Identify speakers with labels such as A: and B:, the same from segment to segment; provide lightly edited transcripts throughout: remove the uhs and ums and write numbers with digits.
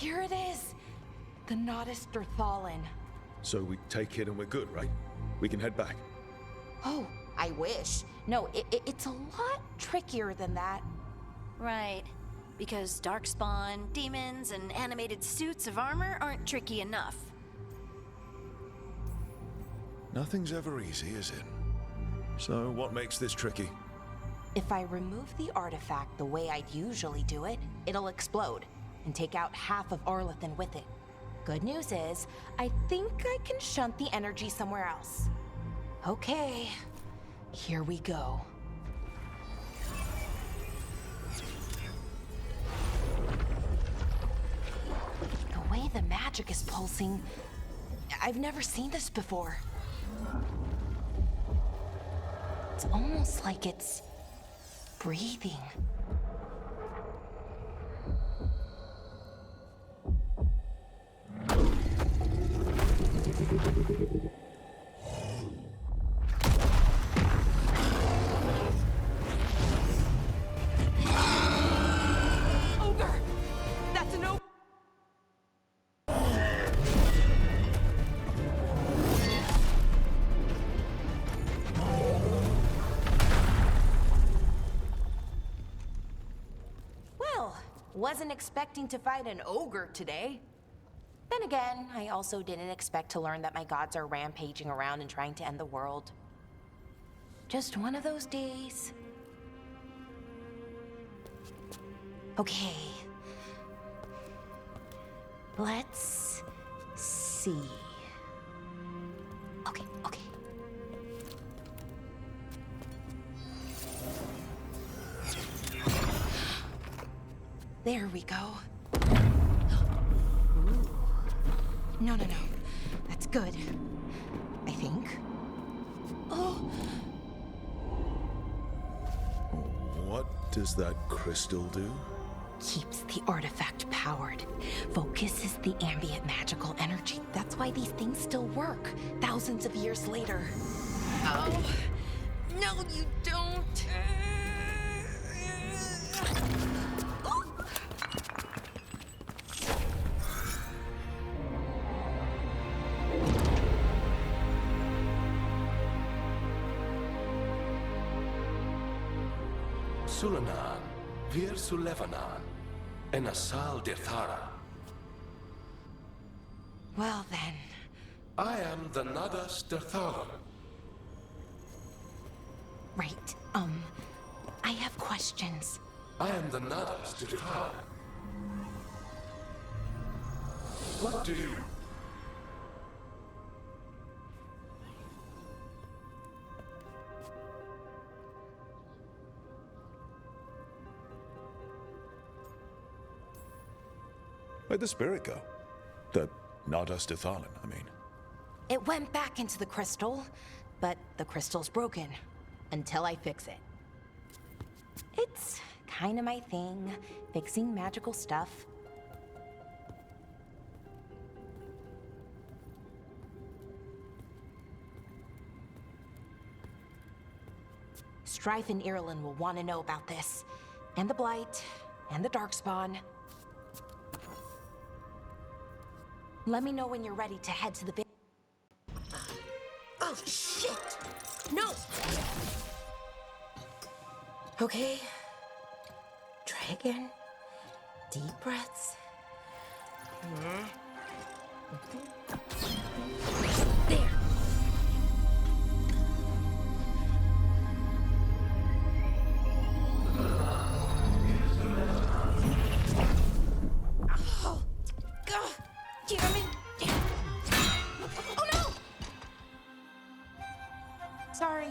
A: Here it is. The Nodus Derthalin.
B: So we take it and we're good, right? We can head back.
A: Oh, I wish. No, it's a lot trickier than that.
C: Right. Because darkspawn, demons, and animated suits of armor aren't tricky enough.
B: Nothing's ever easy, is it? So what makes this tricky?
A: If I remove the artifact the way I'd usually do it, it'll explode and take out half of Arlathan with it. Good news is, I think I can shunt the energy somewhere else. Okay, here we go. The way the magic is pulsing, I've never seen this before. It's almost like it's breathing. Ogre! That's an ogre! Well, wasn't expecting to fight an ogre today. Then again, I also didn't expect to learn that my gods are rampaging around and trying to end the world. Just one of those days. Okay. Let's see. Okay. There we go. Ooh. No. That's good. I think. Oh!
B: What does that crystal do?
A: Keeps the artifact powered. Focuses the ambient magical energy. That's why these things still work, thousands of years later. Oh! No, you don't!
D: Sulanan, Vir Sulevanan, and Asal Dirthara.
A: Well then.
D: I am the Nadas Dirthalan.
A: Right, I have questions.
D: I am the Nadas Dirthalan. What do you...
B: Where'd the spirit go? The Nadas Dethalin, I mean.
A: It went back into the crystal, but the crystal's broken. Until I fix it. It's kind of my thing, fixing magical stuff. Strife and Irulan will want to know about this. And the Blight, and the Darkspawn. Let me know when you're ready to head to the Oh, shit! No! Okay. Try again. Deep breaths. There. Oh, God, damn it. Oh, no! Sorry.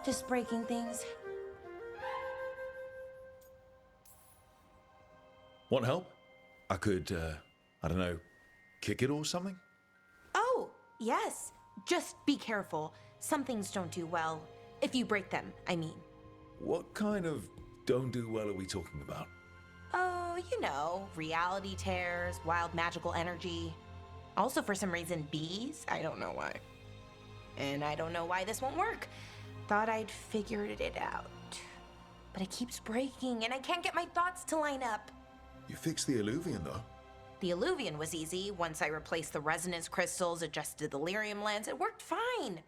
A: Just breaking things.
B: Want help? I could, I don't know, kick it or something?
A: Oh, yes. Just be careful. Some things don't do well. If you break them, I mean.
B: What kind of don't do well are we talking about?
A: Oh, you know, reality tears, wild magical energy. Also, for some reason, bees. I don't know why. And I don't know why this won't work. Thought I'd figured it out. But it keeps breaking, and I can't get my thoughts to line up.
B: You fixed the illuvian, though.
A: The illuvian was easy. Once I replaced the resonance crystals, adjusted the lyrium lens, it worked fine.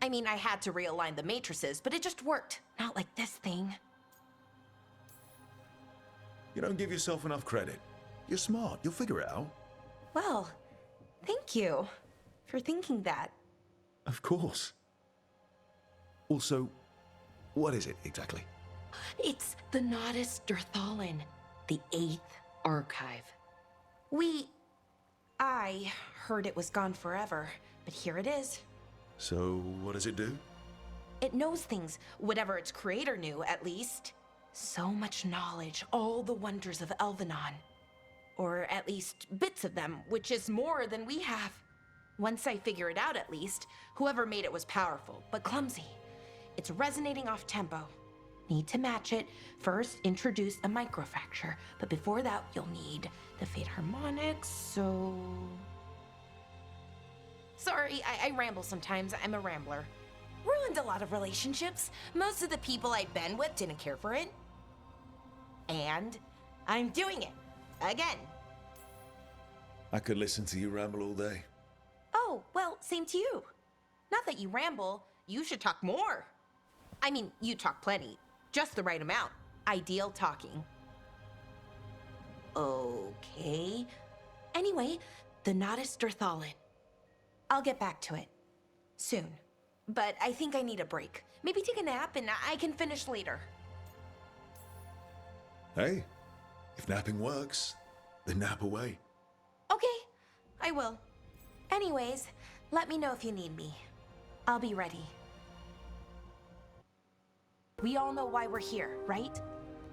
A: I mean, I had to realign the matrices, but it just worked. Not like this thing.
B: You don't give yourself enough credit. You're smart. You'll figure it out.
A: Well, thank you for thinking that.
B: Of course. Also, what is it exactly?
A: It's the Nodus Derthalin, the 8th archive. I heard it was gone forever, but here it is.
B: So, what does it do?
A: It knows things, whatever its creator knew, at least. So much knowledge, all the wonders of Elvenon. Or at least bits of them, which is more than we have. Once I figure it out, at least, whoever made it was powerful, but clumsy. It's resonating off tempo. Need to match it. First, introduce a microfracture, but before that, you'll need the Fate harmonics, so... Sorry, I ramble sometimes. I'm a rambler. Ruined a lot of relationships. Most of the people I'd been with didn't care for it. And I'm doing it. Again.
B: I could listen to you ramble all day.
A: Oh, well, same to you. Not that you ramble, you should talk more. I mean, you talk plenty. Just the right amount. Ideal talking. Okay. Anyway, the Nodus Derthalin. I'll get back to it. Soon. But I think I need a break. Maybe take a nap and I can finish later.
B: Hey, if napping works, then nap away.
A: Okay, I will. Anyways, let me know if you need me. I'll be ready. We all know why we're here, right?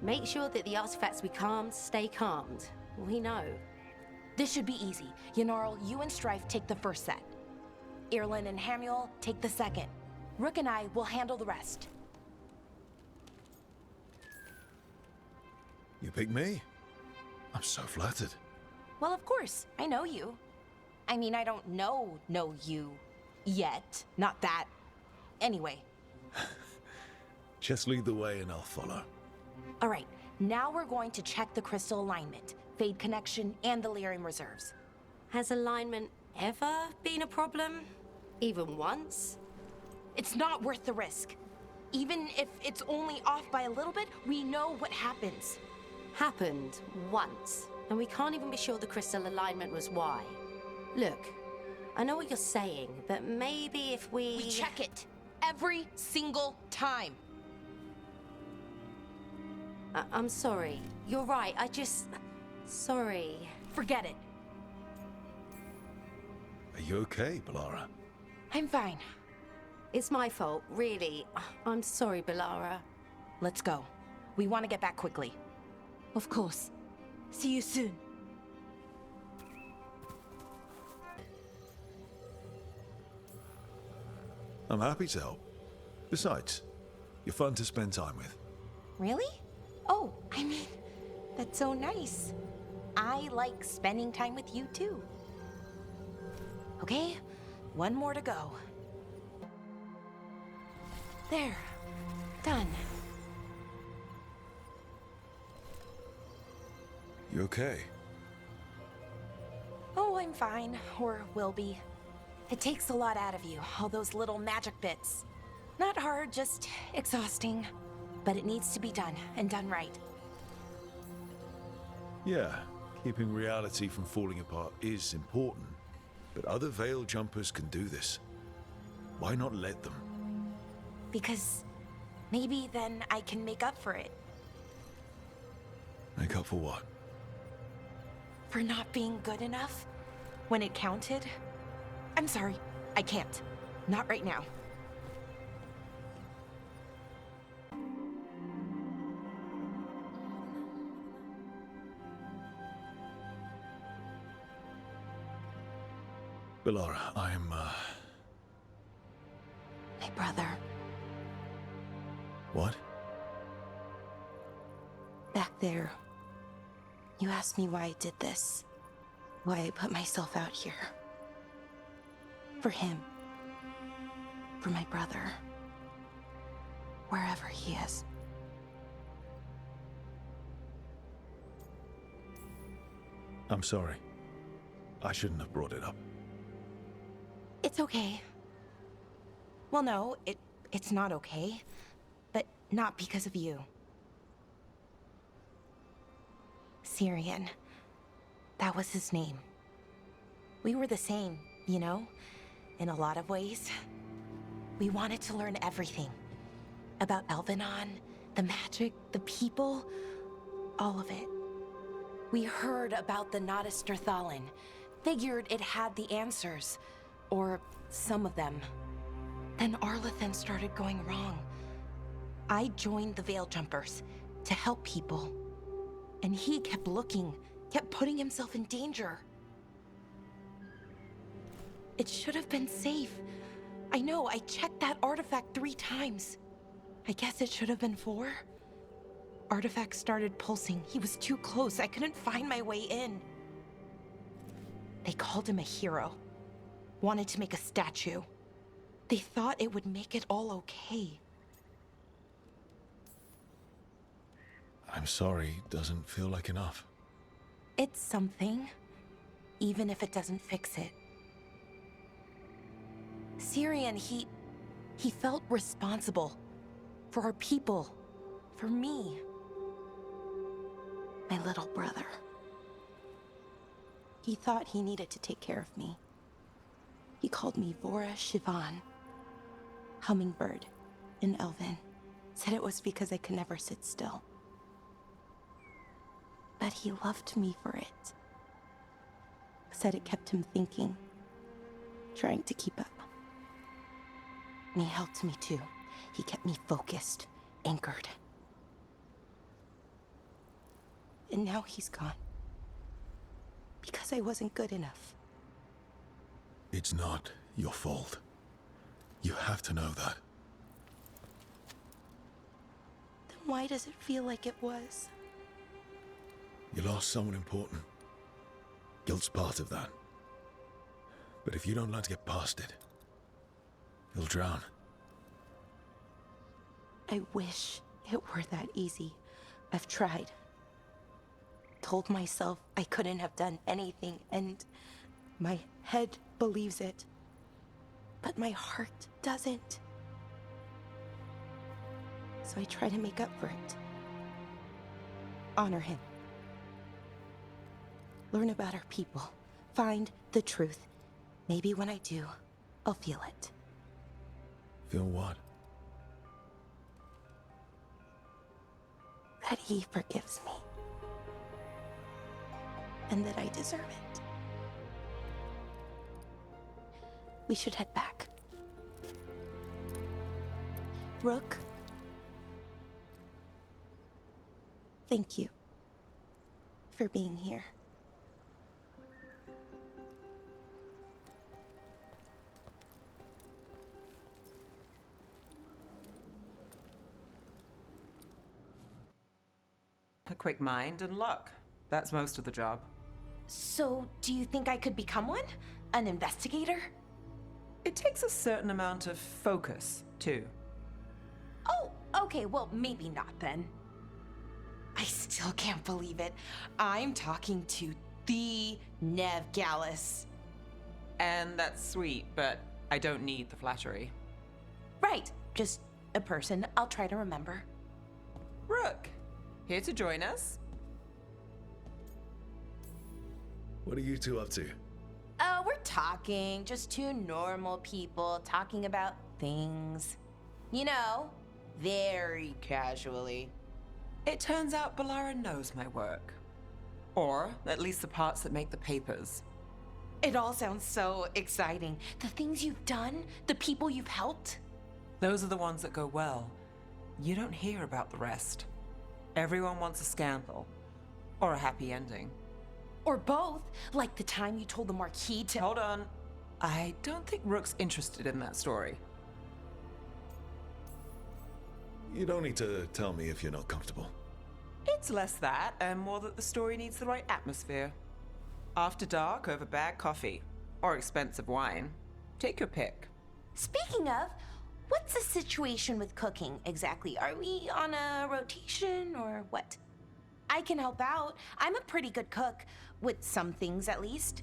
E: Make sure that the artifacts we calmed stay calmed. We know.
A: This should be easy. Yanarl, you and Strife take the first set. Irlin and Hamuel take the second. Rook and I will handle the rest.
B: You pick me? I'm so flattered.
A: Well, of course, I know you. I mean, I don't know you yet. Not that. Anyway.
B: Just lead the way and I'll follow.
A: All right, now we're going to check the crystal alignment, fade connection, and the lyrium reserves.
E: Has alignment ever been a problem? Even once?
A: It's not worth the risk. Even if it's only off by a little bit, we know what happens.
E: Happened once, and we can't even be sure the crystal alignment was why. Look, I know what you're saying, but maybe if
A: We check it every single time.
E: I'm sorry. You're right, Sorry.
A: Forget it.
B: Are you okay, Balara?
A: I'm fine.
E: It's my fault, really. I'm sorry, Balara.
A: Let's go. We want to get back quickly. Of course. See you soon.
B: I'm happy to help. Besides, you're fun to spend time with.
A: Really? Oh, I mean, that's so nice. I like spending time with you too. Okay, one more to go. There. Done.
B: You okay?
A: Oh, I'm fine. Or will be. It takes a lot out of you, all those little magic bits. Not hard, just exhausting. But it needs to be done, and done right.
B: Yeah, keeping reality from falling apart is important. But other Veil jumpers can do this. Why not let them?
A: Because maybe then I can make up for it.
B: Make up for what?
A: For not being good enough when it counted. I'm sorry, I can't. Not right now.
B: Balara, I'm,
A: My brother,
B: What?
A: back there. You asked me why I did this. Why I put myself out here. For him. For my brother. Wherever he is.
B: I'm sorry. I shouldn't have brought it up.
A: It's okay. Well, no, it's not okay. But not because of you. Syrian. That was his name. We were the same, you know? In a lot of ways. We wanted to learn everything. About Elvenon, the magic, the people, all of it. We heard about the Nodus Derthalin. Figured it had the answers. Or some of them. Then Arlathan started going wrong. I joined the Veil Jumpers to help people. And he kept looking, kept putting himself in danger. It should have been safe. I know, I checked that artifact 3 times. I guess it should have been 4. Artifact started pulsing. He was too close. I couldn't find my way in. They called him a hero. Wanted to make a statue. They thought it would make it all okay.
B: I'm sorry, doesn't feel like enough.
A: It's something, even if it doesn't fix it. Syrian, he felt responsible for our people, for me, my little brother. He thought he needed to take care of me. He called me Vora Shivan, hummingbird in Elven. Said it was because I could never sit still. But he loved me for it. Said it kept him thinking, trying to keep up. And he helped me too. He kept me focused, anchored. And now he's gone. Because I wasn't good enough.
B: It's not your fault. You have to know that.
A: Then why does it feel like it was?
B: You lost someone important. Guilt's part of that. But if you don't learn to get past it, you'll drown.
A: I wish it were that easy. I've tried. Told myself I couldn't have done anything, and my head believes it. But my heart doesn't. So I try to make up for it. Honor him. Learn about our people. Find the truth. Maybe when I do, I'll feel it.
B: Feel what?
A: That he forgives me. And that I deserve it. We should head back. Rook. Thank you for being here.
F: A quick mind and luck. That's most of the job.
A: So, do you think I could become one? An investigator?
F: It takes a certain amount of focus, too.
A: Oh, okay, well, maybe not then. I still can't believe it. I'm talking to the Nev Gallus.
F: And that's sweet, but I don't need the flattery.
A: Right, just a person I'll try to remember.
F: Rook, here to join us?
B: What are you two up to?
A: We're talking, just 2 normal people talking about things. You know, very casually.
F: It turns out Balara knows my work. Or at least the parts that make the papers.
A: It all sounds so exciting. The things you've done, the people you've helped.
F: Those are the ones that go well. You don't hear about the rest. Everyone wants a scandal. Or a happy ending.
A: Or both, like the time you told the Marquis to—
F: Hold on. I don't think Rook's interested in that story.
B: You don't need to tell me if you're not comfortable.
F: It's less that, and more that the story needs the right atmosphere. After dark over bad coffee. Or expensive wine. Take your pick.
A: Speaking of, what's the situation with cooking exactly? Are we on a rotation or what? I can help out. I'm a pretty good cook, with some things at least.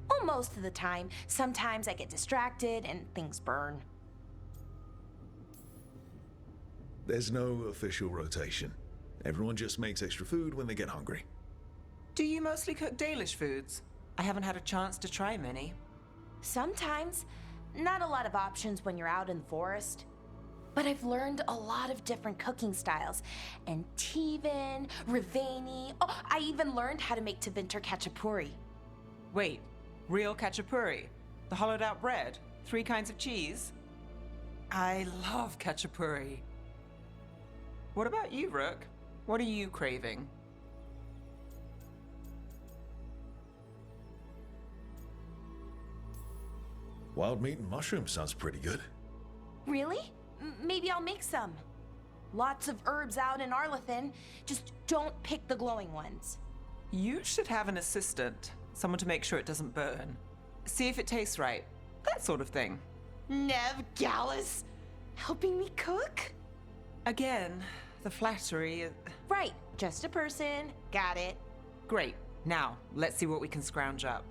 A: Well, most of the time. Sometimes I get distracted and things burn.
B: There's no official rotation. Everyone just makes extra food when they get hungry.
F: Do you mostly cook Dalish foods? I haven't had a chance to try many.
A: Sometimes. Not a lot of options when you're out in the forest. But I've learned a lot of different cooking styles. And Tivin, Rivani. Oh, I even learned how to make Tevinter Khachapuri.
F: Wait, real khachapuri? The hollowed out bread? 3 kinds of cheese? I love khachapuri. What about you, Rook? What are you craving?
B: Wild meat and mushrooms sounds pretty good.
A: Really? Maybe I'll make some. Lots of herbs out in Arlathan. Just don't pick the glowing ones.
F: You should have an assistant. Someone to make sure it doesn't burn. See if it tastes right. That sort of thing.
A: Nev Gallus? Helping me cook?
F: Again, the flattery.
A: Right, just a person. Got it.
F: Great. Now, let's see what we can scrounge up.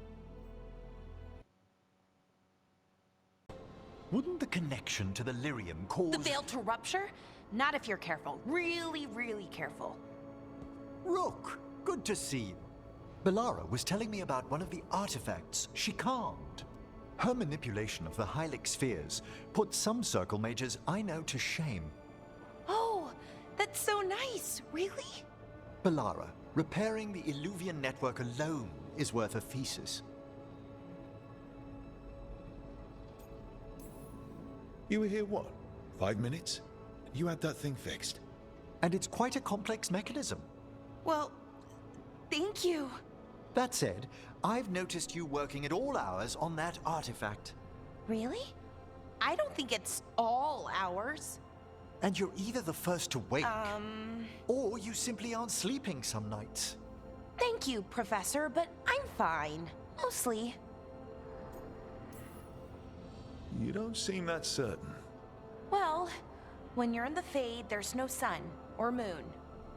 G: Wouldn't the connection to the lyrium cause...
A: The veil to rupture? Not if you're careful. Really, really careful.
G: Rook, good to see you. Belara was telling me about one of the artifacts she calmed. Her manipulation of the Hylic spheres put some circle mages I know to shame.
A: Oh, that's so nice. Really?
G: Belara, repairing the Illuvian network alone is worth a thesis.
B: You were here, what, 5 minutes? You had that thing fixed.
G: And it's quite a complex mechanism.
A: Well, thank you.
G: That said, I've noticed you working at all hours on that artifact.
A: Really? I don't think it's all hours.
G: And you're either the first to wake, or you simply aren't sleeping some nights.
A: Thank you, Professor, but I'm fine. Mostly.
B: You don't seem that certain.
A: Well, when you're in the Fade, there's no sun or moon.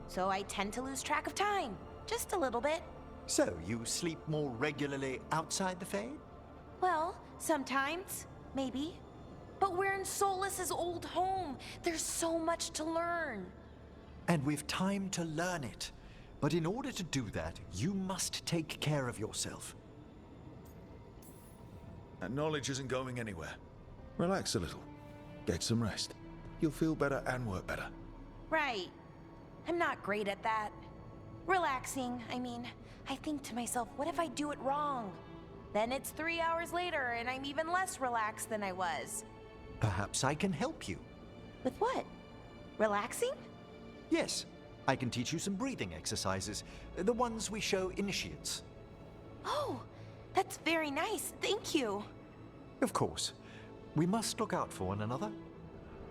A: So I tend to lose track of time. Just a little bit.
G: So, you sleep more regularly outside the Fade?
A: Well, sometimes. Maybe. But we're in Solus's old home. There's so much to learn.
G: And we've time to learn it. But in order to do that, you must take care of yourself.
B: That knowledge isn't going anywhere. Relax a little. Get some rest. You'll feel better and work better.
A: Right. I'm not great at that. Relaxing, I mean. I think to myself, what if I do it wrong? Then it's 3 hours later and I'm even less relaxed than I was.
G: Perhaps I can help you.
A: With what? Relaxing?
G: Yes, I can teach you some breathing exercises, the ones we show initiates.
A: Oh, that's very nice. Thank you.
G: Of course. We must look out for one another.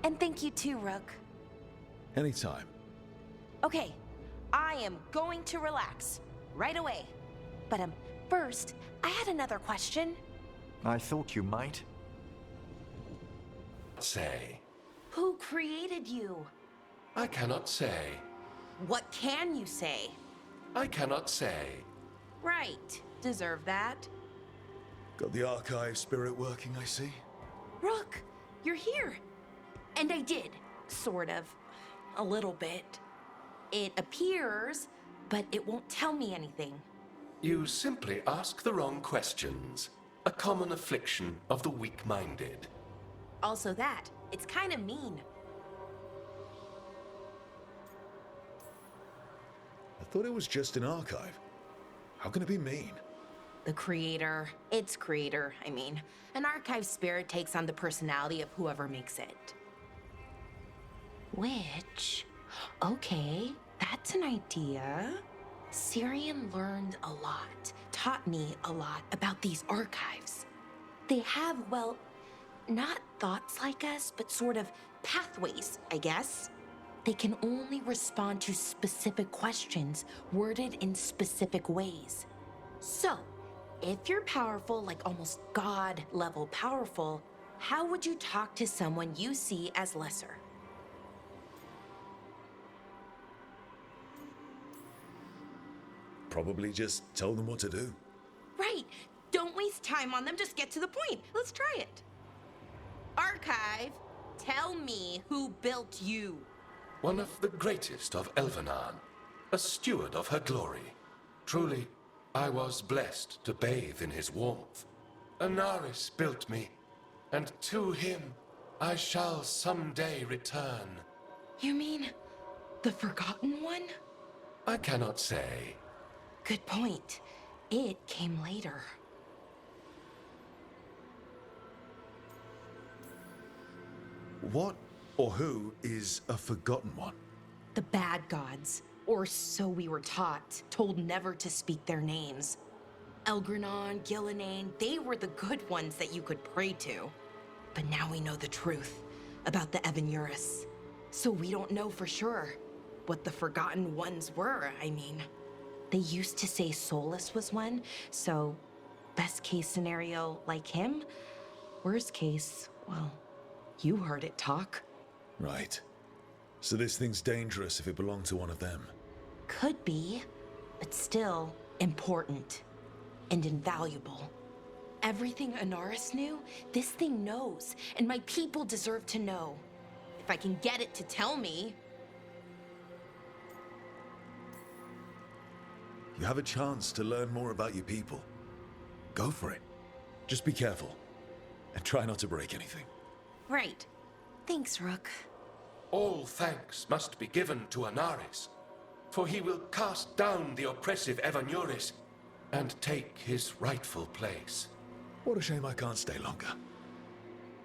A: And thank you too, Rook.
B: Anytime.
A: Okay, I am going to relax right away. But first, I had another question.
G: I thought you might.
D: Say.
A: Who created you?
D: I cannot say.
A: What can you say?
D: I cannot say.
A: Right, deserve that.
B: Got the archive spirit working, I see.
A: Rook, you're here. And I did, sort of. A little bit. It appears, but it won't tell me anything.
D: You simply ask the wrong questions. A common affliction of the weak-minded.
A: Also that, it's kind of mean.
B: I thought it was just an archive. How can it be mean?
A: The creator, its creator, I mean. An archive spirit takes on the personality of whoever makes it. Which, okay, that's an idea. Syrian learned a lot, taught me a lot about these archives. They have, well, not thoughts like us, but sort of pathways, I guess. They can only respond to specific questions worded in specific ways. So, if you're powerful, like almost God-level powerful, how would you talk to someone you see as lesser?
B: probably just told them what to do.
A: Right. Don't waste time on them. Just get to the point. Let's try it. Archive, tell me who built you.
D: One of the greatest of Elvenan, a steward of her glory. Truly, I was blessed to bathe in his warmth. Anaris built me, and to him I shall someday return.
A: You mean the Forgotten One?
D: I cannot say.
A: Good point. It came later.
B: What or who is a Forgotten One?
A: The bad gods, or so we were taught, told never to speak their names. Elgranon, Gillinane, they were the good ones that you could pray to. But now we know the truth about the Evanuris. So we don't know for sure what the Forgotten Ones were, I mean. They used to say Solus was one, so best case scenario like him. Worst case, well, you heard it talk.
B: Right. So this thing's dangerous if it belonged to one of them.
A: Could be, but still important and invaluable. Everything Anaris knew, this thing knows, and my people deserve to know. If I can get it to tell me.
B: You have a chance to learn more about your people. Go for it. Just be careful. And try not to break anything.
A: Right. Thanks, Rook.
D: All thanks must be given to Anaris, for he will cast down the oppressive Evanuris and take his rightful place.
B: What a shame I can't stay longer.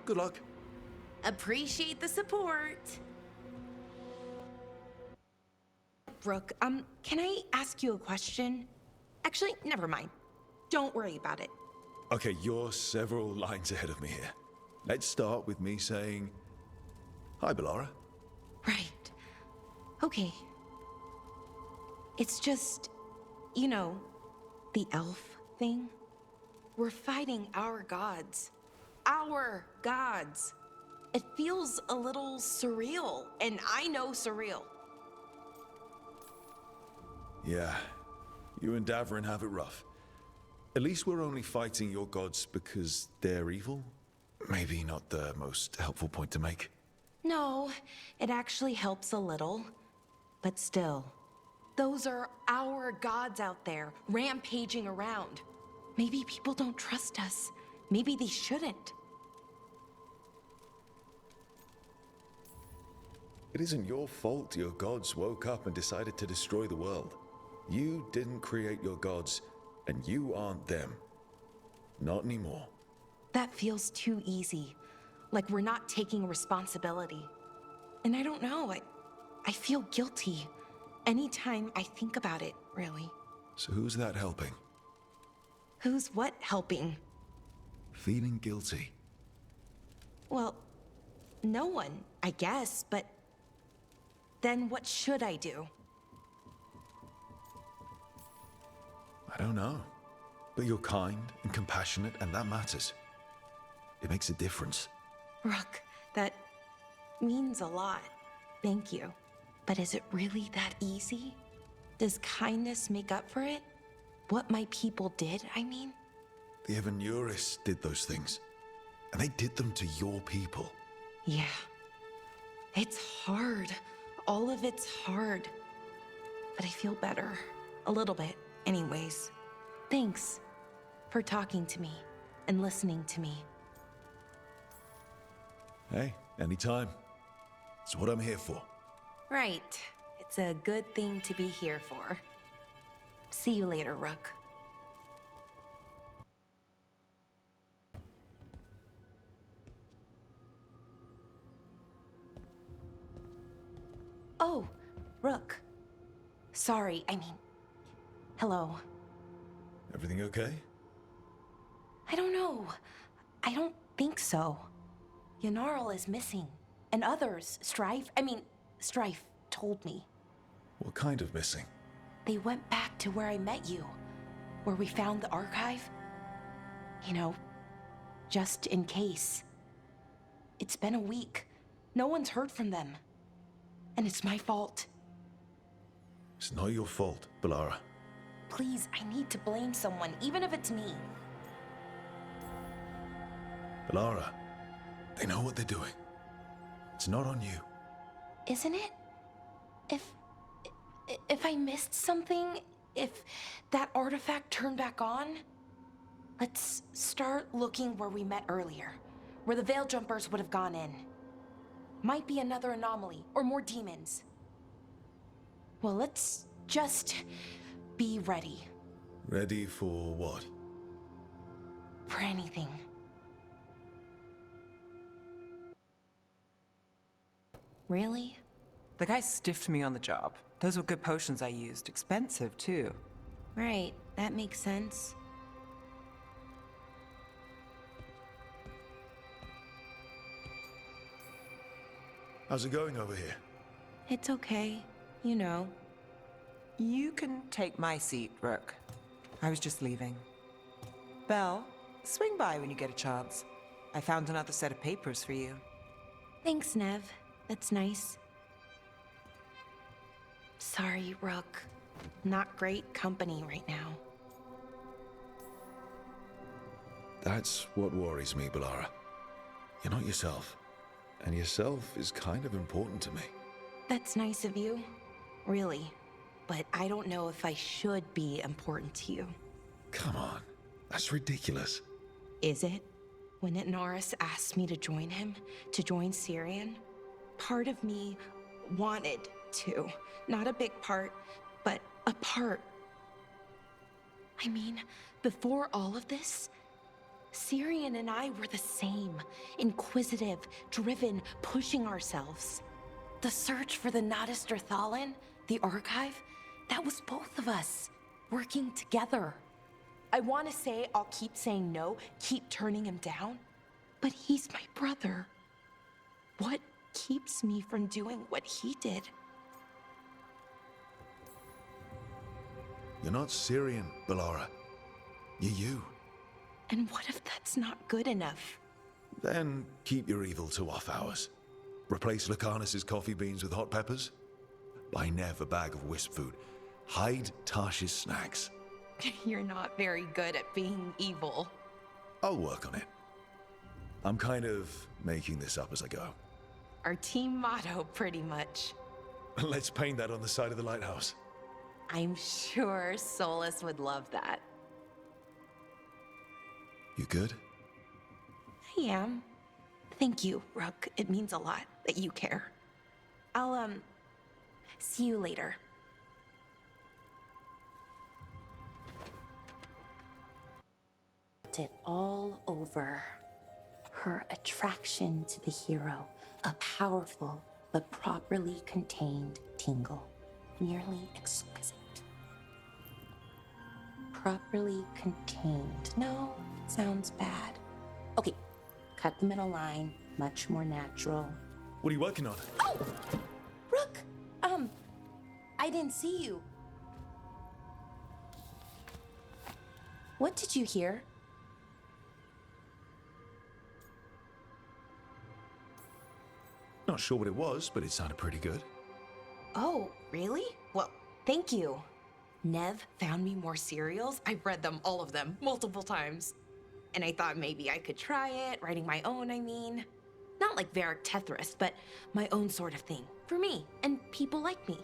B: Good luck.
A: Appreciate the support. Rook, can I ask you a question? Actually, never mind. Don't worry about it.
B: Okay, you're several lines ahead of me here. Let's start with me saying, hi, Bellara.
A: Right. Okay. It's just, you know, the elf thing. We're fighting our gods. Our gods. It feels a little surreal, and I know surreal.
B: Yeah, you and Davrin have it rough. At least we're only fighting your gods because they're evil? Maybe not the most helpful point to make.
A: No, it actually helps a little. But still, those are our gods out there, rampaging around. Maybe people don't trust us. Maybe they shouldn't.
B: It isn't your fault your gods woke up and decided to destroy the world. You didn't create your gods, and you aren't them. Not anymore.
A: That feels too easy. Like we're not taking responsibility. And I don't know, I feel guilty anytime I think about it, really.
B: So who's that helping?
A: Who's what helping?
B: Feeling guilty.
A: Well, no one, I guess, but then what should I do?
B: I don't know. But you're kind and compassionate, and that matters. It makes a difference.
A: Rook, that means a lot. Thank you. But is it really that easy? Does kindness make up for it? What my people did, I mean?
B: The Evanuris did those things. And they did them to your people.
A: Yeah. It's hard. All of it's hard. But I feel better. A little bit, anyways. Thanks for talking to me and listening to me.
B: Hey, anytime. It's what I'm here for.
A: Right. It's a good thing to be here for. See you later, Rook. Oh, Rook. Sorry, I mean... Hello.
B: Everything okay?
A: I don't know. I don't think so. Yanarl is missing. And others, Strife told me.
B: What kind of missing?
A: They went back to where I met you. Where we found the archive. You know, just in case. It's been a week. No one's heard from them. And it's my fault.
B: It's not your fault, Bellara.
A: Please, I need to blame someone, even if it's me.
B: Lara, they know what they're doing. It's not on you.
A: Isn't it? If I missed something, if that artifact turned back on, let's start looking where we met earlier, where the Veil Jumpers would have gone in. Might be another anomaly, or more demons. Well, let's just be ready.
B: Ready for what?
A: For anything. Really?
F: The guy stiffed me on the job. Those were good potions I used. Expensive, too.
A: Right, that makes sense.
B: How's it going over here?
A: It's okay. You know.
F: You can take my seat, Rook. I was just leaving. Belle, swing by when you get a chance. I found another set of papers for you.
A: Thanks, Nev. That's nice. Sorry, Rook. Not great company right now.
B: That's what worries me, Balara. You're not yourself. And yourself is kind of important to me.
A: That's nice of you. Really. But I don't know if I should be important to you.
B: Come on. That's ridiculous.
A: Is it? When Naris asked me to join him, to join Syrian, part of me wanted to. Not a big part, but a part. I mean, before all of this, Syrian and I were the same. Inquisitive, driven, pushing ourselves. The search for the Natus Drathalin, the archive, that was both of us, working together. I want to say I'll keep saying no, keep turning him down, but he's my brother. What keeps me from doing what he did?
B: You're not Syrian, Balara. You're you.
A: And what if that's not good enough?
B: Then keep your evil to off hours. Replace Lacanus's coffee beans with hot peppers. Buy Nev a bag of wisp food. Hide Tarsh's snacks.
A: You're not very good at being evil.
B: I'll work on it. I'm kind of making this up as I go.
A: Our team motto, pretty much.
B: Let's paint that on the side of the lighthouse.
A: I'm sure Solus would love that.
B: You good?
A: I am. Thank you, Rook. It means a lot that you care. I'll, see you later.
E: It all over. Her attraction to the hero, a powerful but properly contained tingle, nearly exquisite. Properly contained. No, sounds bad. Okay, cut the middle line, much more natural.
B: What are you working on?
A: Oh! Rook! I didn't see you. What did you hear?
B: Not sure what it was, but it sounded pretty good.
A: Oh, really? Well, thank you. Nev found me more serials. I've read them, all of them, multiple times. And I thought maybe I could try it, writing my own, I mean. Not like Varric Tethris, but my own sort of thing. For me, and people like me.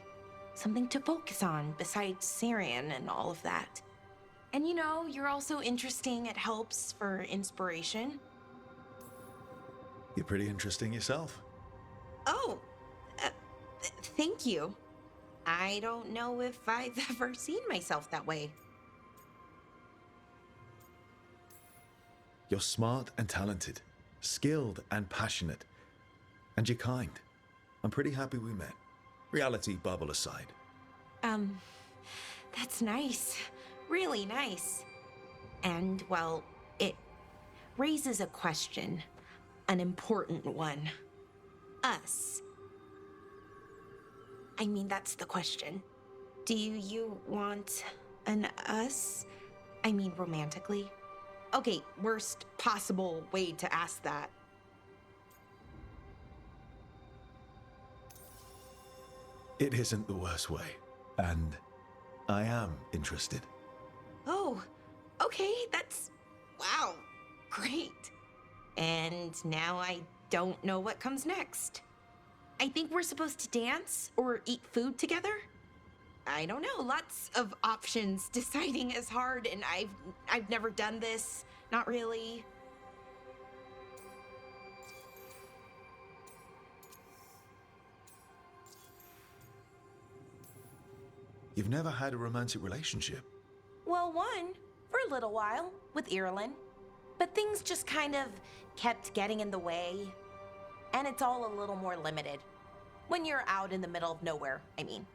A: Something to focus on, besides Syrian and all of that. And you know, you're also interesting. It helps for inspiration.
B: You're pretty interesting yourself.
A: Oh, thank you. I don't know if I've ever seen myself that way.
B: You're smart and talented, skilled and passionate, and you're kind. I'm pretty happy we met. Reality bubble aside.
A: That's nice. Really nice. And, well, it raises a question. An important one. Us. I mean, that's the question. Do you want an us? I mean, romantically? Okay, worst possible way to ask that.
B: It isn't the worst way, and I am interested.
A: Oh, okay, that's... wow, great. And now I don't know what comes next. I think we're supposed to dance or eat food together? I don't know, lots of options. Deciding is hard, and I've never done this. Not really.
B: You've never had a romantic relationship?
A: Well, one, for a little while, with Irulan. But things just kind of kept getting in the way. And it's all a little more limited. When you're out in the middle of nowhere, I mean.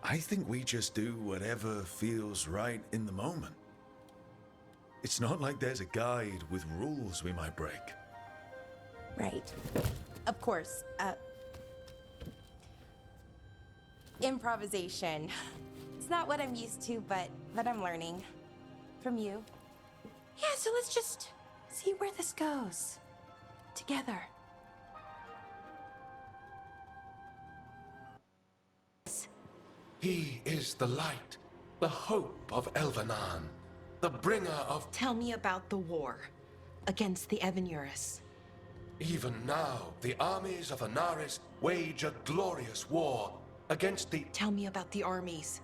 B: I think we just do whatever feels right in the moment. It's not like there's a guide with rules we might break.
A: Right. Of course. Improvisation. It's not what I'm used to, but I'm learning. From you. Yeah, so let's just see where this goes. Together.
D: He is the light, the hope of Elvenan, the bringer of...
A: Tell me about the war against the Evanuris.
D: Even now, the armies of Anaris wage a glorious war against the...
A: Tell me about the armies.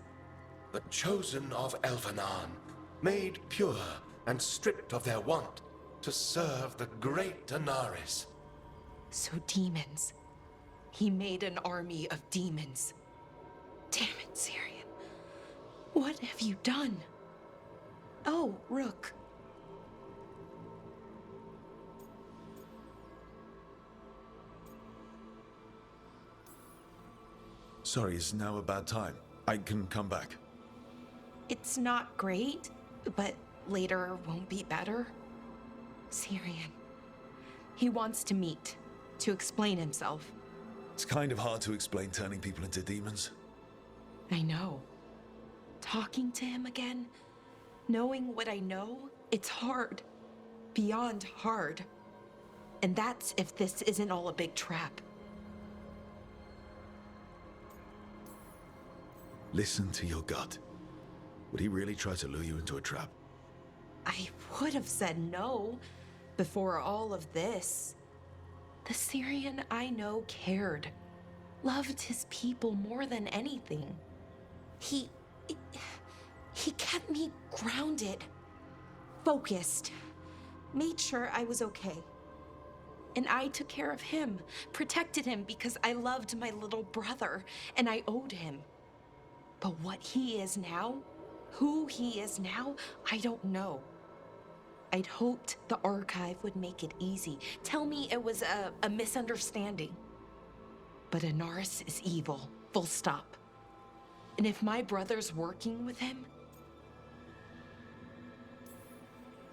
D: The chosen of Elvenan, made pure and stripped of their want to serve the great Anaris.
A: So demons. He made an army of demons. Damn it, Syrian. What have you done? Oh, Rook.
B: Sorry, is now a bad time. I can come back.
A: It's not great, but later won't be better. Syrian. He wants to meet, to explain himself.
B: It's kind of hard to explain turning people into demons.
A: I know. Talking to him again, knowing what I know, it's hard. Beyond hard. And that's if this isn't all a big trap.
B: Listen to your gut. Would he really try to lure you into a trap?
A: I would have said no before all of this. The Syrian I know cared, loved his people more than anything. He kept me grounded, focused, made sure I was okay. And I took care of him, protected him because I loved my little brother and I owed him. But what he is now, who he is now, I don't know. I'd hoped the archive would make it easy. Tell me it was a misunderstanding. But Anaris is evil, full stop. And if my brother's working with him...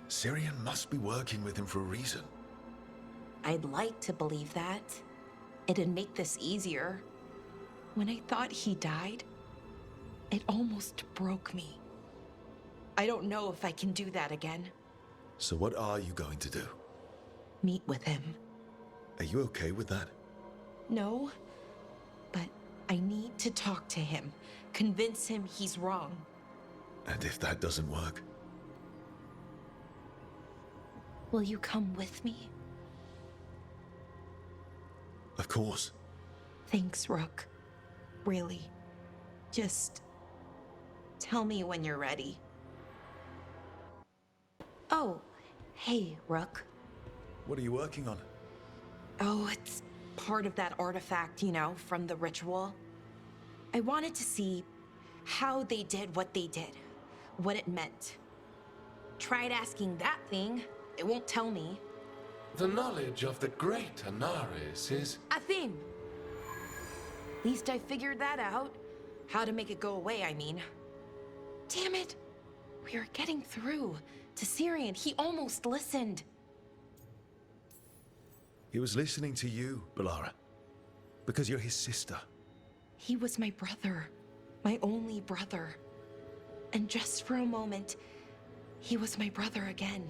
B: Syrian must be working with him for a reason.
A: I'd like to believe that. It'd make this easier. When I thought he died, it almost broke me. I don't know if I can do that again.
B: So what are you going to do?
A: Meet with him.
B: Are you okay with that?
A: No, but I need to talk to him. Convince him he's wrong.
B: And if that doesn't work?
A: Will you come with me?
B: Of course.
A: Thanks, Rook. Really. Just tell me when you're ready. Oh, hey, Rook.
B: What are you working on?
A: Oh, it's part of that artifact, you know, from the ritual. I wanted to see how they did what they did, what it meant. Tried asking that thing, it won't tell me.
D: The knowledge of the great Anaris is...
A: Athim! At least I figured that out. How to make it go away, I mean. Damn it! We were getting through to Syrian. He almost listened.
B: He was listening to you, Balara. Because you're his sister.
A: He was my brother. My only brother. And just for a moment, he was my brother again.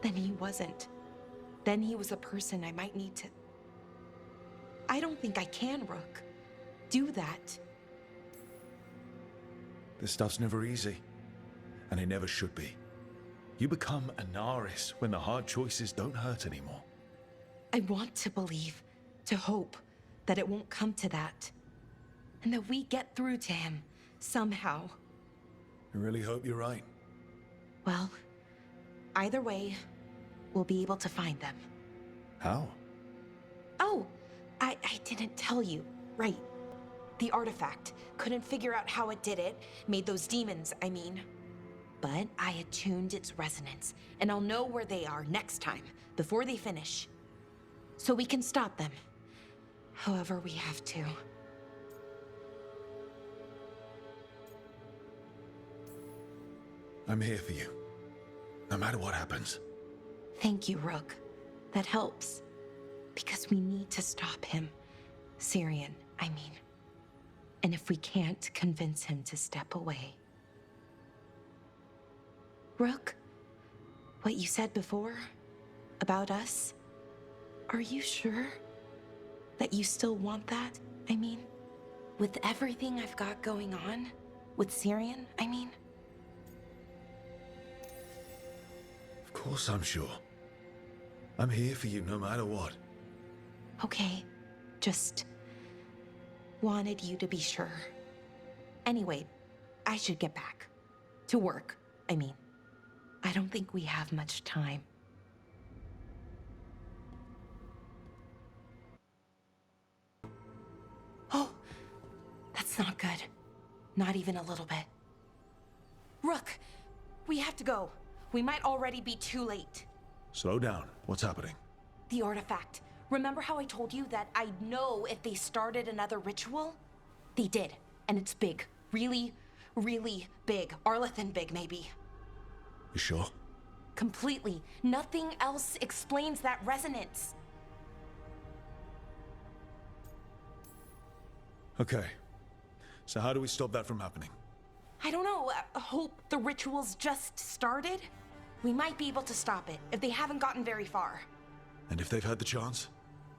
A: Then he wasn't. Then he was a person I might need to... I don't think I can, Rook. do that.
B: This stuff's never easy, and it never should be. You become Anaris when the hard choices don't hurt anymore.
A: I want to believe, to hope, that it won't come to that. And that we get through to him, somehow.
B: I really hope you're right.
A: Well, either way, we'll be able to find them.
B: How?
A: Oh, I didn't tell you. Right. The artifact. Couldn't figure out how it did it. Made those demons, I mean. But I attuned its resonance, and I'll know where they are next time, before they finish. So we can stop them. However we have to.
B: I'm here for you, no matter what happens.
A: Thank you, Rook. That helps. Because we need to stop him. Syrian, I mean. And if we can't convince him to step away. Rook, what you said before about us, are you sure that you still want that? I mean, with everything I've got going on, with Syrian, I mean.
B: Of course I'm sure. I'm here for you no matter what.
A: Okay, just wanted you to be sure. Anyway, I should get back. To work, I mean. I don't think we have much time. Oh, that's not good. Not even a little bit. Rook, we have to go. We might already be too late.
B: Slow down. What's happening?
A: The artifact. Remember how I told you that I'd know if they started another ritual? They did, and it's big. Really, really big. Arlethan big, maybe.
B: You sure?
A: Completely. Nothing else explains that resonance.
B: Okay. So how do we stop that from happening?
A: I don't know. I hope the ritual's just started. We might be able to stop it if they haven't gotten very far.
B: And if they've had the chance?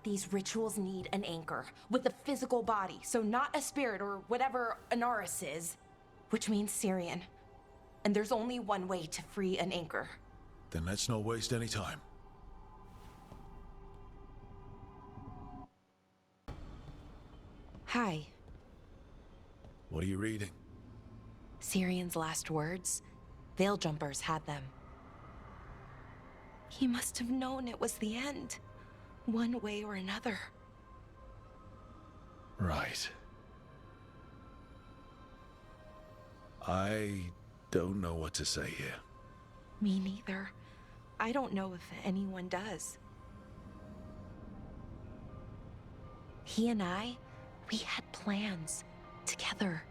A: These rituals need an anchor with a physical body, so not a spirit or whatever Anaris is, which means Syrian. And there's only one way to free an anchor.
B: Then let's not waste any time.
A: Hi.
B: What are you reading?
A: Syrian's last words. Veil Jumpers had them. He must have known it was the end, one way or another.
B: Right. I don't know what to say here.
A: Me neither. I don't know if anyone does. He and we had plans together.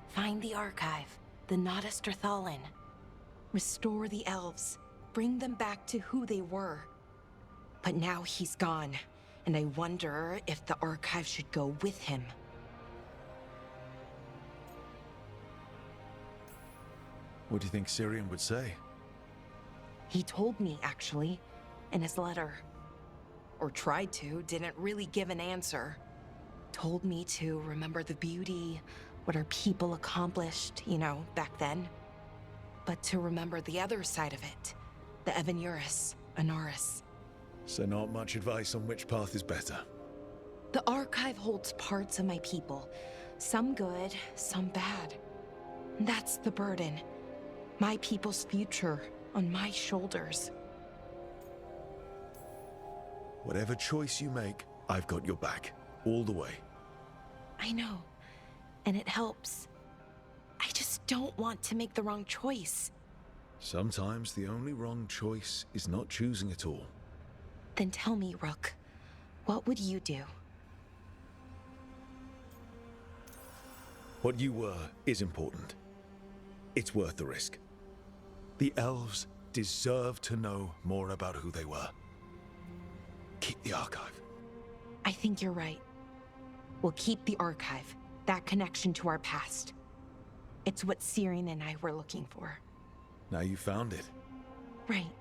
A: Find the archive, the Nodaster Thalin. Restore the elves, bring them back to who they were. But now he's gone, and I wonder if the archive should go with him.
B: What do you think Syrian would say?
A: He told me, actually, in his letter. Or tried to, didn't really give an answer. Told me to remember the beauty, what our people accomplished, back then. But to remember the other side of it, the Evanuris, Anaris.
B: So not much advice on which path is better.
A: The archive holds parts of my people, some good, some bad. That's the burden. My people's future on my shoulders.
B: Whatever choice you make, I've got your back. All the way.
A: I know. And it helps. I just don't want to make the wrong choice.
B: Sometimes the only wrong choice is not choosing at all.
A: Then tell me, Rook, what would you do?
B: What you were is important. It's worth the risk. The elves deserve to know more about who they were. Keep the archive.
A: I think you're right. We'll keep the archive, that connection to our past. It's what Syrian and I were looking for.
B: Now you found it.
A: Right.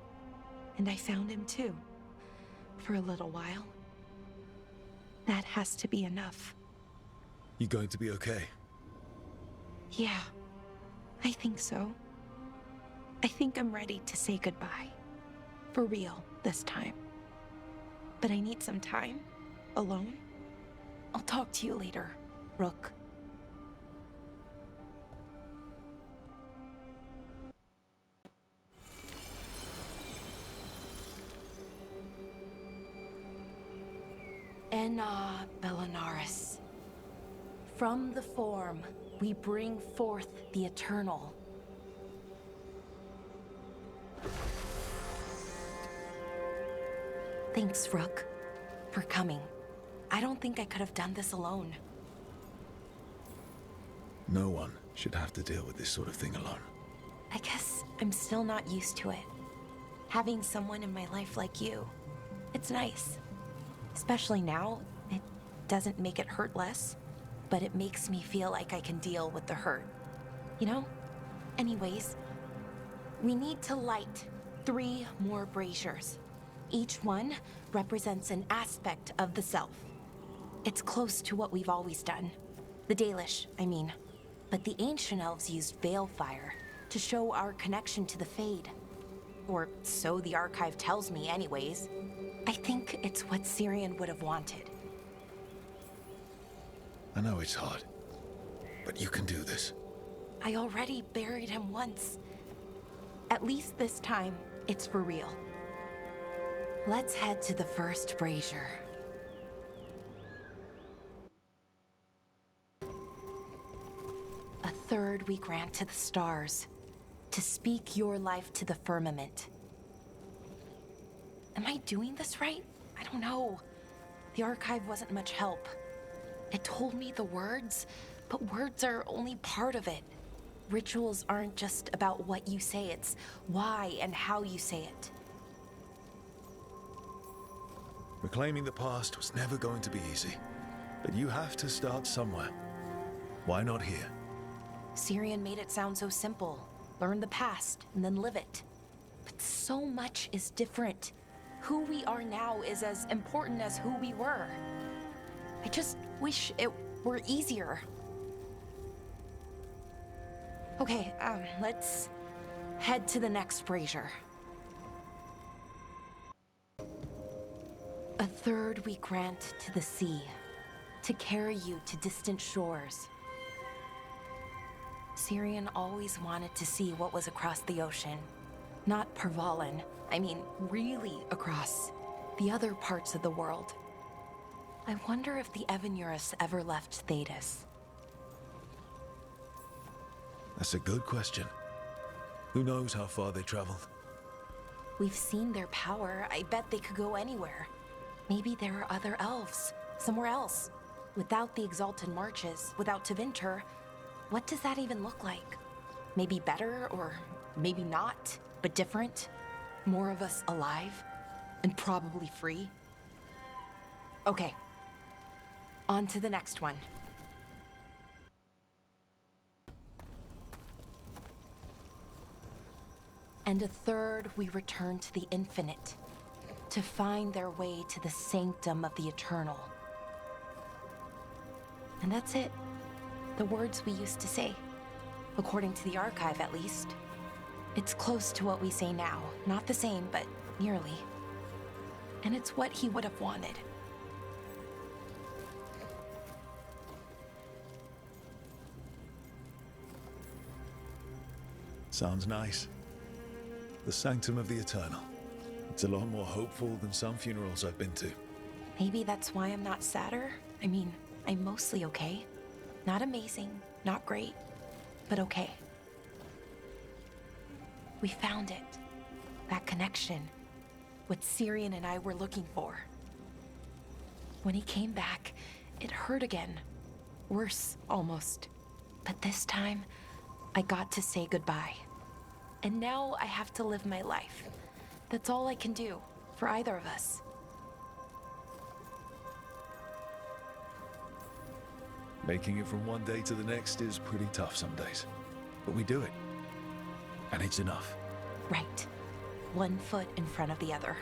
A: And I found him too. For a little while. That has to be enough.
B: You going to be okay?
E: Yeah, I think so. I think I'm ready to say goodbye. For real, this time. But I need some time. Alone. I'll talk to you later, Rook. Enna Bellinaris. From the form, we bring forth the eternal. Thanks, Rook, for coming. I don't think I could have done this alone.
B: No one should have to deal with this sort of thing alone.
E: I guess I'm still not used to it. Having someone in my life like you, it's nice. Especially now, it doesn't make it hurt less, but it makes me feel like I can deal with the hurt. You know? Anyways, we need to light 3 more braziers. Each one represents an aspect of the self. It's close to what we've always done. The Dalish, I mean. But the ancient elves used veil fire to show our connection to the Fade. Or so the archive tells me anyways. I think it's what Syrian would have wanted.
B: I know it's hard, but you can do this.
E: I already buried him once. At least this time, it's for real. Let's head to the first brazier. A third we grant to the stars, to speak your life to the firmament. Am I doing this right? I don't know. The archive wasn't much help. It told me the words, but words are only part of it. Rituals aren't just about what you say, it's why and how you say it.
B: Reclaiming the past was never going to be easy, but you have to start somewhere. Why not here?
A: Syrian made it sound so simple. Learn the past and then live it.
E: But so much is different. Who we are now is as important as who we were. I just wish it were easier. Okay, let's head to the next brazier. A third we grant to the sea, to carry you to distant shores. Syrian always wanted to see what was across the ocean. Not Pervalin, I mean really across. The other parts of the world. I wonder if the Evanurus ever left Thedas.
B: That's a good question. Who knows how far they traveled?
E: We've seen their power. I bet they could go anywhere. Maybe there are other elves, somewhere else. Without the Exalted Marches, without Tevinter, what does that even look like? Maybe better, or maybe not, but different? More of us alive, and probably free? Okay, on to the next one. And a third we return to the infinite, to find their way to the sanctum of the eternal. And that's it. The words we used to say. According to the archive, at least. It's close to what we say now. Not the same, but nearly. And it's what he would have wanted.
B: Sounds nice. The Sanctum of the Eternal. It's a lot more hopeful than some funerals I've been to.
E: Maybe that's why I'm not sadder. I mean, I'm mostly okay. Not amazing, not great, but okay. We found it. That connection. What Syrian and I were looking for. When he came back, it hurt again. Worse, almost. But this time, I got to say goodbye. And now I have to live my life. That's all I can do, for either of us.
B: Making it from one day to the next is pretty tough some days. But we do it. And it's enough.
E: Right. One foot in front of the other.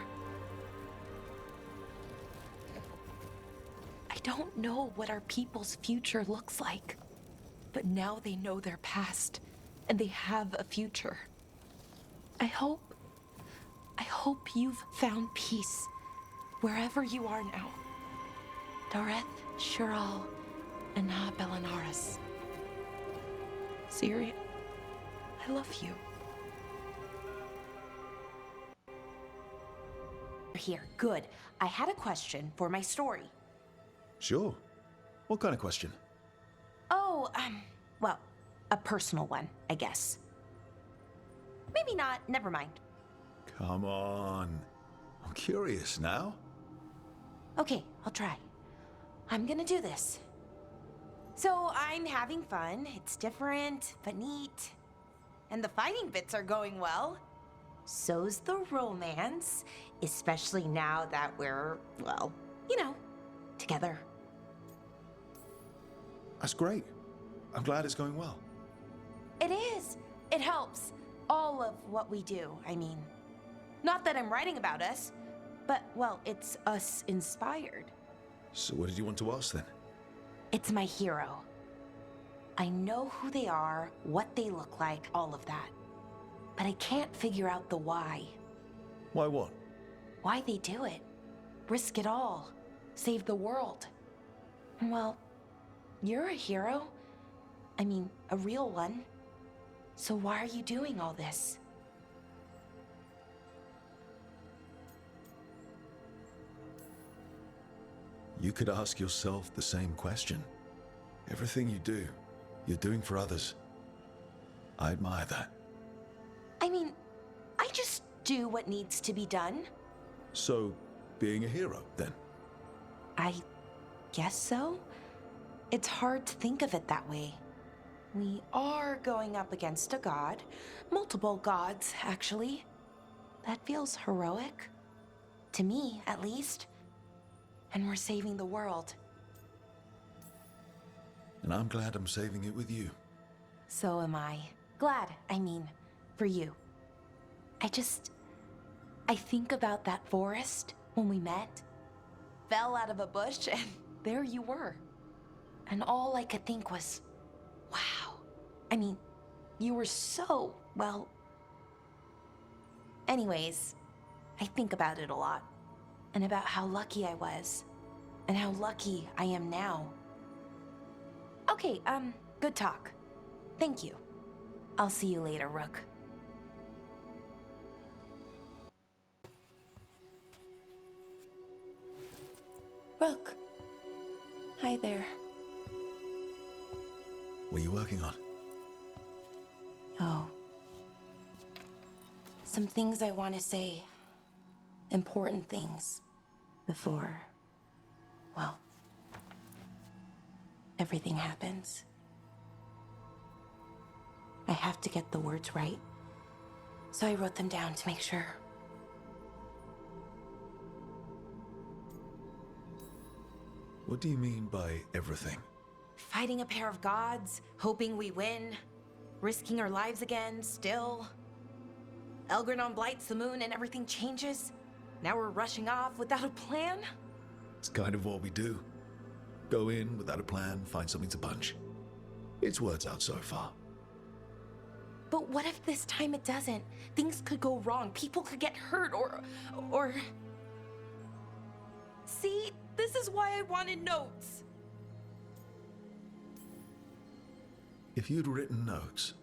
E: I don't know what our people's future looks like. But now they know their past, and they have a future. I hope you've found peace wherever you are now. Dareth, Shural, and Na Belanaris. Syria, I love you.
A: Here, good. I had a question for my story.
B: Sure. What kind of question?
A: Oh, well, a personal one, I guess. Maybe not, never mind.
B: Come on. I'm curious now.
A: Okay, I'll try. I'm gonna do this. So I'm having fun. It's different, but neat. And the fighting bits are going well. So's the romance, especially now that we're, well, you know, together.
B: That's great. I'm glad it's going well.
A: It is. It helps. All of what we do, I mean. Not that I'm writing about us, but, well, it's us inspired.
B: So what did you want to ask then?
A: It's my hero. I know who they are, what they look like, all of that. But I can't figure out the why.
B: Why what?
A: Why they do it. Risk it all. Save the world. And well, you're a hero. I mean, a real one. So why are you doing all this?
B: You could ask yourself the same question. Everything you do, you're doing for others. I admire that.
A: I mean, I just do what needs to be done.
B: So, being a hero, then?
A: I guess so. It's hard to think of it that way. We are going up against a god. Multiple gods, actually. That feels heroic. To me, at least. And we're saving the world.
B: And I'm glad I'm saving it with you.
A: So am I. Glad, I mean, for you. I think about that forest when we met. Fell out of a bush and there you were. And all I could think was, wow. I mean, you were so, well... Anyways, I think about it a lot. And about how lucky I was. And how lucky I am now. Okay, good talk. Thank you. I'll see you later, Rook.
E: Rook. Hi there.
B: What are you working on?
A: Oh. Some things I want to say. Important things. Before, well, everything happens. I have to get the words right. So I wrote them down to make sure.
B: What do you mean by everything?
A: Fighting a pair of gods, hoping we win, risking our lives again, still. Elgranon blights the moon and everything changes. Now we're rushing off without a plan?
B: It's kind of what we do. Go in without a plan, find something to punch. It's words out so far.
A: But what if this time it doesn't? Things could go wrong. People could get hurt or... See, this is why I wanted notes.
B: If you'd written notes,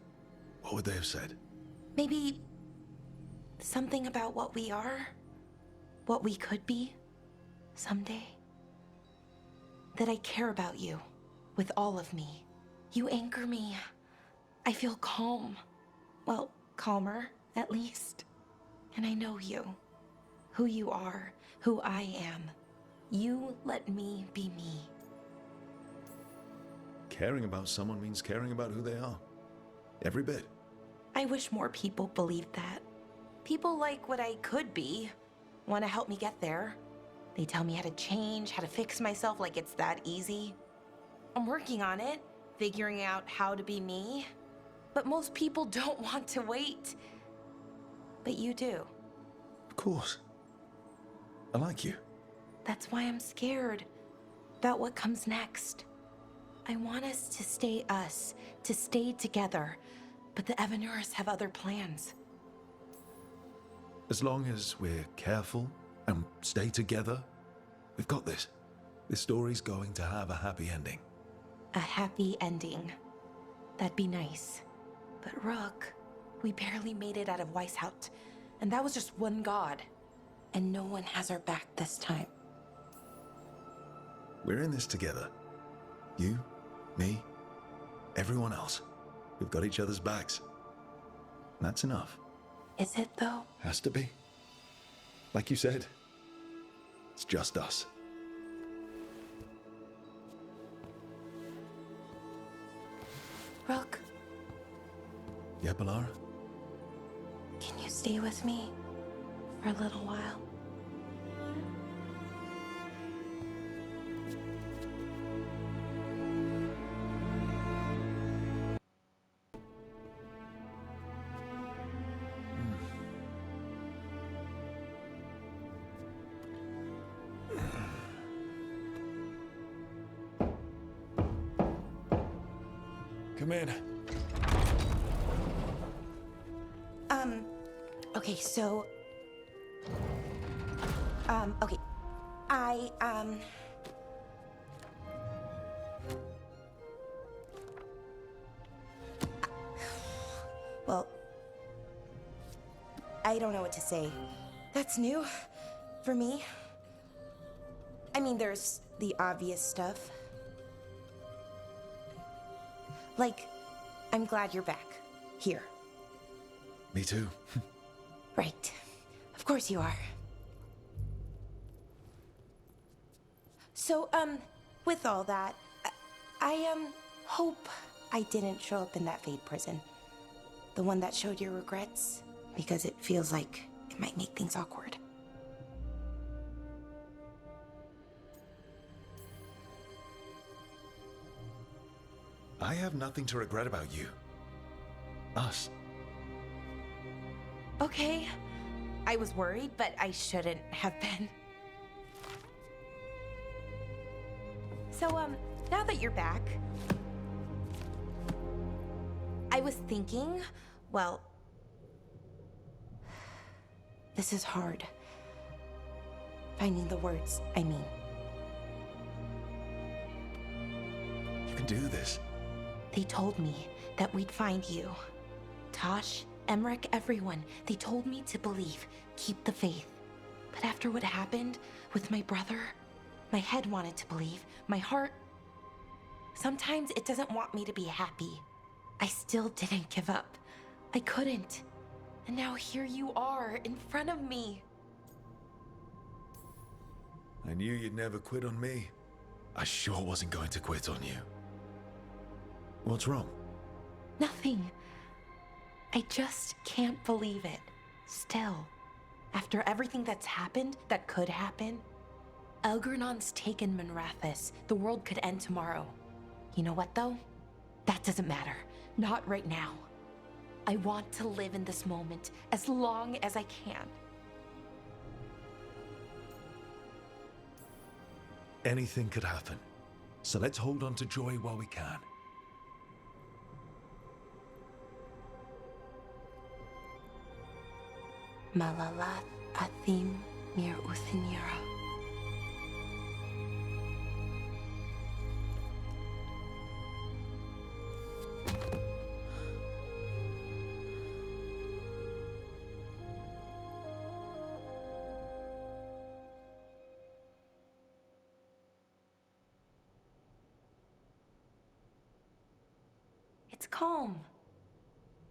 B: what would they have said?
A: Maybe something about what we are, what we could be someday. That I care about you with all of me. You anchor me. I feel calm. Well, calmer, at least. And I know you. Who you are, who I am. You let me be me.
B: Caring about someone means caring about who they are. Every bit.
A: I wish more people believed that. People like what I could be, want to help me get there. They tell me how to change, how to fix myself like it's that easy. I'm working on it, figuring out how to be me. But most people don't want to wait. But you do.
B: Of course. I like you.
A: That's why I'm scared.
E: about what comes next. I want us to stay us, to stay together, but the Evanurs have other plans.
B: As long as we're careful and stay together, we've got this. This story's going to have a happy ending.
E: A happy ending. That'd be nice. But Rook, we barely made it out of Weishaupt, and that was just one god. And no one has our back this time.
B: We're in this together. You, me, everyone else. We've got each other's backs. That's enough.
E: Is it, though?
B: Has to be. Like you said, it's just us.
E: Rook,
B: Yeah, Balara?
E: can you stay with me for a little while?
B: Come in.
E: Okay, so... okay. Well... I don't know what to say. That's new for me. I mean, there's the obvious stuff. Like, I'm glad you're back. Here.
B: Me too.
E: Right. Of course you are. So, with all that, I hope I didn't show up in that Fade prison. The one that showed your regrets, because it feels like it might make things awkward.
B: I have nothing to regret about you. Us.
E: Okay. I was worried, but I shouldn't have been. So, now that you're back, I was thinking, well, this is hard. Finding the words, I mean.
B: You can do this.
E: They told me that we'd find you. Tosh, Emmerich, everyone. They told me to believe, keep the faith. But after what happened with my brother, my head wanted to believe, my heart... Sometimes it doesn't want me to be happy. I still didn't give up. I couldn't. And now here you are, in front of me.
B: I knew you'd never quit on me. I sure wasn't going to quit on you. What's wrong?
E: Nothing. I just can't believe it. Still. After everything that's happened, that could happen, Elgernon's taken Manrathis. The world could end tomorrow. You know what, though? That doesn't matter. Not right now. I want to live in this moment as long as I can.
B: Anything could happen. So let's hold on to joy while we can.
E: Malalath Athim Mir Uthinira. It's calm.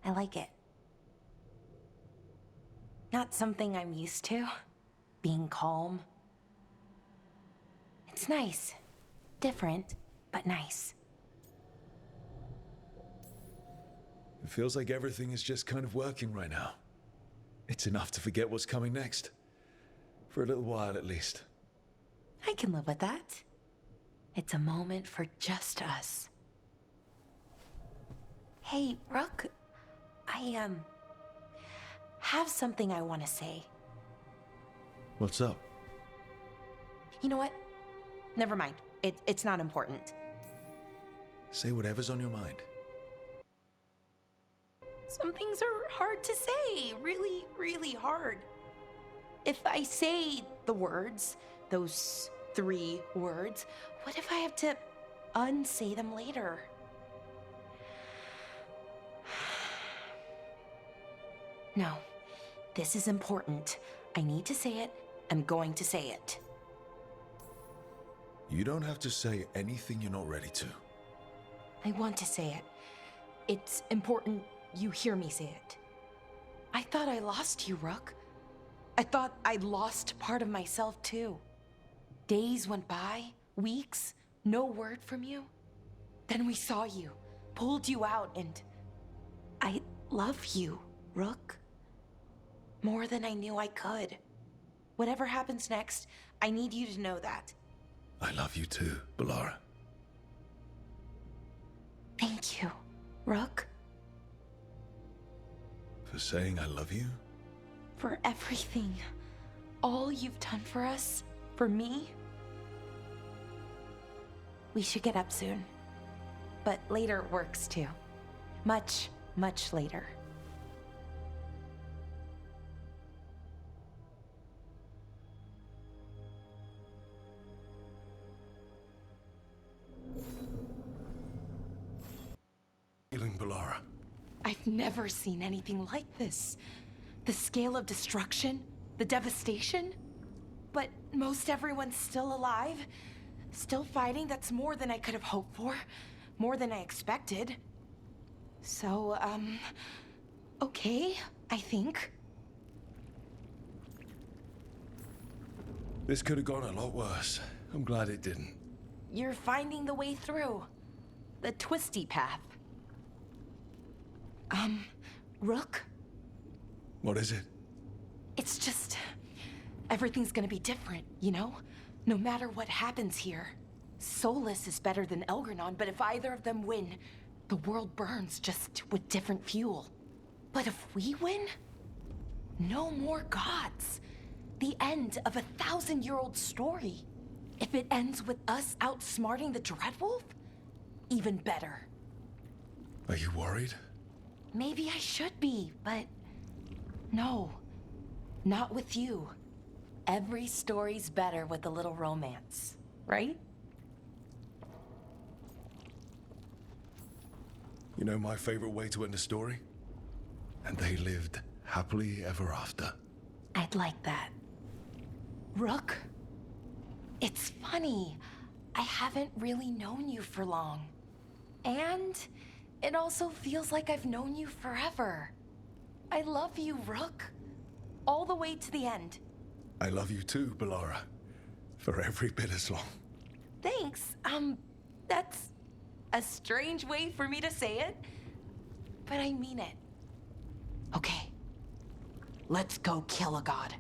E: I like it. Not something I'm used to, being calm. It's nice. Different, but nice.
B: It feels like everything is just kind of working right now. It's enough to forget what's coming next. For a little while, at least.
E: I can live with that. It's a moment for just us. Hey, Rook, I have something I want to say.
B: What's up?
E: You know what? Never mind.
A: It's not important.
B: Say whatever's on your mind.
A: Some things are hard to say. Really, really hard. If I say the words, those 3 words, what if I have to unsay them later? No, this is important. I need to say it. I'm going to say it.
B: You don't have to say anything you're not ready to.
A: I want to say it. It's important you hear me say it. I thought I lost you, Rook. I thought I lost part of myself too. Days went by, weeks, no word from you. Then we saw you, pulled you out, and I love you, Rook. More than I knew I could. Whatever happens next, I need you to know that.
B: I love you too, Balara.
A: Thank you, Rook,
B: For saying I love you?
A: for everything. All you've done for us, for me. We should get up soon. But later works too. Much, much later.
B: Feeling, Balara.
A: I've never seen anything like this. The scale of destruction, the devastation. But most everyone's still alive, still fighting. That's more than I could have hoped for, more than I expected. So, okay, I think.
B: This could have gone a lot worse. I'm glad it didn't.
A: You're finding the way through. The twisty path. Rook?
B: What is it?
A: It's just... everything's gonna be different, you know? No matter what happens here. Solus is better than Elgranon, but if either of them win, the world burns just with different fuel. But if we win, no more gods. The end of a 1,000-year-old story. If it ends with us outsmarting the Dreadwolf, even better.
B: Are you worried?
A: Maybe I should be, but no, not with you. Every story's better with a little romance, right?
B: You know my favorite way to end a story? And they lived happily ever after.
A: I'd like that. Rook, it's funny. I haven't really known you for long. And it also feels like I've known you forever. I love you, Rook. All the way to the end.
B: I love you too, Balara. For every bit as long.
A: Thanks. That's a strange way for me to say it, but I mean it. Okay, let's go kill a god.